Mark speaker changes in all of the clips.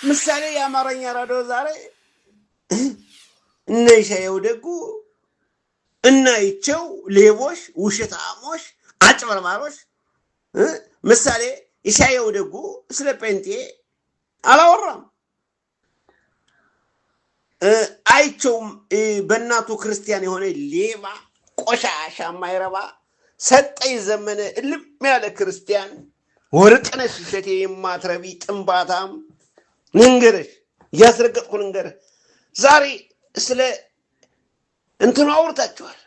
Speaker 1: ምሳሌ የአማርኛ ራዲዮ ዛሬ እነሻየው ደጉ እናይቸው ሌቦች ውሸታሞች አጭበርባሮች ምሳሌ ኢሳያው ደጉ ስለ ጴንጤ አላወራም አይቸውም በእናቱ ክርስቲያን የሆነ ሌባ ቆሻሻ ማይረባ ሰጠይ ዘመነ እልም ያለ ክርስቲያን ወርቅነሽ እሸቴ የማትረቢ ጥንባታም ንንገርሽ ያስረገጥኩ ንንገር ዛሬ ስለ እንትኑ አውርታችኋል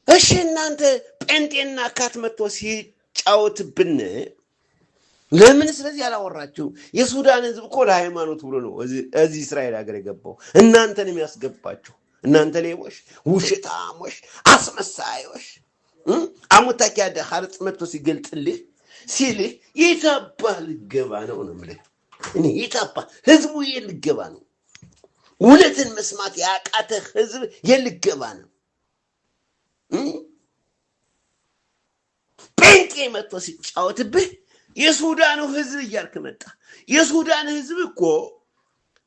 Speaker 1: እሺ እናንተ ጴንጤና ካት መጥቶ ሲጫወትብን ለምን ስለዚህ ያላወራችሁ የሱዳን ህዝብ እኮ ለሃይማኖት ብሎ ነው እዚህ እስራኤል ሀገር የገባው እናንተንም ያስገባችሁ እናንተ ሌቦች ውሽታሞች አስመሳዮች አሙታኪ ያደ ሐርጽ መጥቶ ሲገልጥልህ ሲልህ ይታባህ ልገባ ነው ማለት እኔ ይታባህ ህዝቡ ይልገባ ነው እውነትን መስማት ያቃተህ ህዝብ ይልገባ ነው ጴንጤ መጥቶ ሲጫወትብህ የሱዳኑ ህዝብ እያልክ መጣ የሱዳን ህዝብ እኮ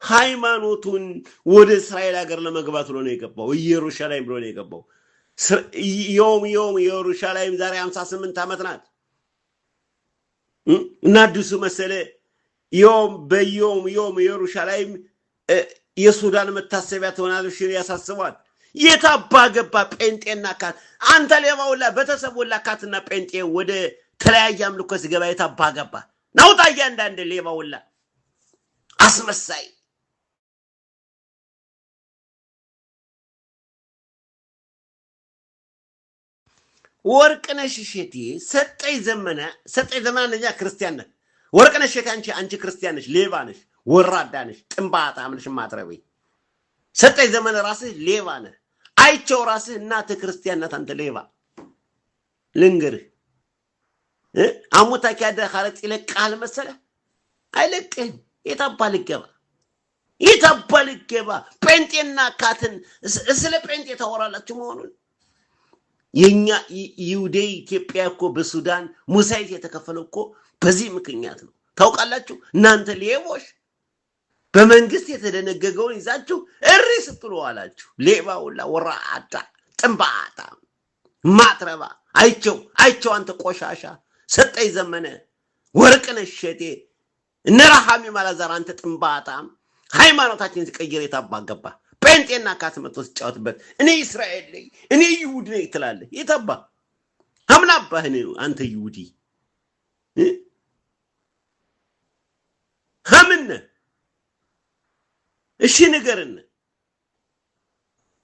Speaker 1: ሃይማኖቱን ወደ እስራኤል ሀገር ለመግባት ብሎ ነው የገባው ኢየሩሳሌም ብሎ ነው የገባው ዮም ኢየሩሳሌም ዛሬ 58 ዓመት ናት እናድሱ መሰለ ዮም ኢየሩሳሌም የሱዳን መታሰቢያ ትሆናለች ያሳስባል የታባ ገባ ጴንጤና ካት አንተ ሌባውላ በተሰቦላ ካትና ጴንጤ ወደ ተለያየ አምልኮ ሲገባ የታባ ገባ ናውጣ ያንዳንድ ሌባውላ አስመሳይ ወርቅነሽ እሸቴ ሰጠይ ዘመነ ለኛ ክርስቲያን ነህ ወርቅነሽ እሸቴ አንቺ ክርስቲያን ነሽ ሌባ ነሽ ወራዳ ነሽ ጥንባታ አምልሽ ማትረቢ ሰጠይ ዘመነ ራስህ ሌባ ነህ አይቸው ራስህ እናት ክርስቲያን ናት አንተ ሌባ ልንገርህ አሙታኪ ያደ ሐረጥ ይለቃል መሰለ አይለቅህም የታባል ገባ ጴንጤና ካትን ስለ ጴንጤ ታወራላችሁ መሆኑን የኛ ይሁዴ ኢትዮጵያ እኮ በሱዳን ሙሳይት የተከፈለው እኮ በዚህ ምክንያት ነው ታውቃላችሁ እናንተ ሌቦች በመንግስት የተደነገገውን ይዛችሁ እሪ ስትሉ አላችሁ ሌባውላ ወራዳ ጥንባታ ማትረባ አይቸው አንተ ቆሻሻ ሰጠይ ዘመነ ወርቅነሽ እሸቴ እነራሃሚ ማላዛር አንተ ጥንባታ ሃይማኖታችን ሲቀየር የታባገባ ጴንጤና ካት መጥቶ ሲጫወትበት እኔ እስራኤል ነኝ እኔ ይሁዲ ነኝ ትላለህ የታባ አምናባህ ነው አንተ ይሁዲ ሀምነ እሺ ንገርን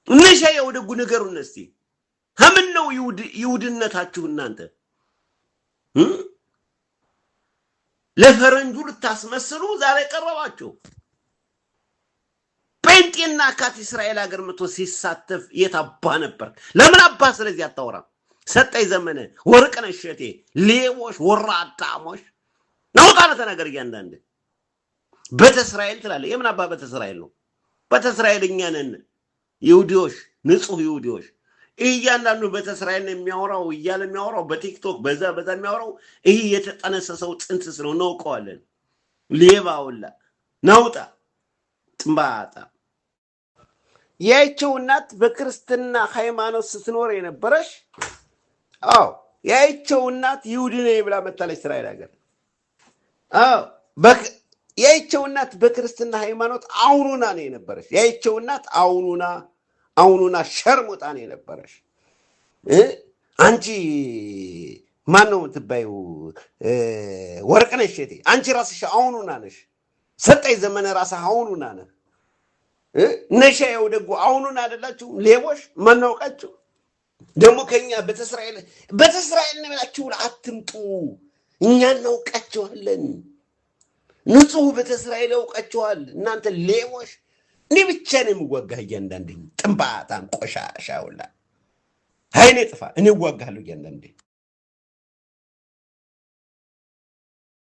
Speaker 1: እነሻየው ደጉ ንገሩን እስቲ ሀምን ነው ይሁድነታችሁ እናንተ ለፈረንጁ ልታስመስሉ ዛሬ ቀረባችሁ ጴንጤና ካት እስራኤል ሀገር መጥቶ ሲሳተፍ የታባ ነበር ለምን አባ ስለዚህ አታወራም ሰጠይ ዘመነ ወርቅነሽ እሸቴ ሌቦች ወራዳሞች ናውጣና ተናገር ያንዳንድ በተእስራኤል ትላለህ የምን አባ በተእስራኤል ነው በተእስራኤልኛ ነን ይሁዲዎች ንጹህ ይሁዲዎች እያንዳንዱ በተእስራኤል ነው የሚያወራው እያለ የሚያወራው በቲክቶክ በዛ የሚያወራው ይሄ የተጠነሰሰው ጽንስ ነው እናውቀዋለን ሌባውላ ናውጣ ጥንባታ ያይቸው እናት በክርስትና ሃይማኖት ስትኖር የነበረሽ ያይቸው እናት ይሁዲ ነኝ ብላ መጣለች እስራኤል ሀገር ያይቸው እናት በክርስትና ሃይማኖት አውኑና ነው የነበረሽ ያይቸው እናት አውኑና ሸርሙጣ ነው የነበረሽ አንቺ ማን ነው የምትባዩ ወርቅነሽ እሸቴ አንቺ ራስሽ አውኑና ነሽ ሰጠይ ዘመነ ራስህ አውኑና ነህ ነሻየው ደጉ አውኑና አይደላችሁ ሌቦች ማናውቃችሁ ደግሞ ከኛ በተእስራኤል ነው ብላችሁ አትምጡ እኛ እናውቃችኋለን ንጹህ በተእስራኤል ያውቃችኋል እናንተ ሌቦች እኔ ብቻ ነው የምዋጋህ እያንዳንዴ ጥንባታም ቆሻሻውላ ሃይኔ ጥፋ እኔ እዋጋለሁ እያንዳንዴ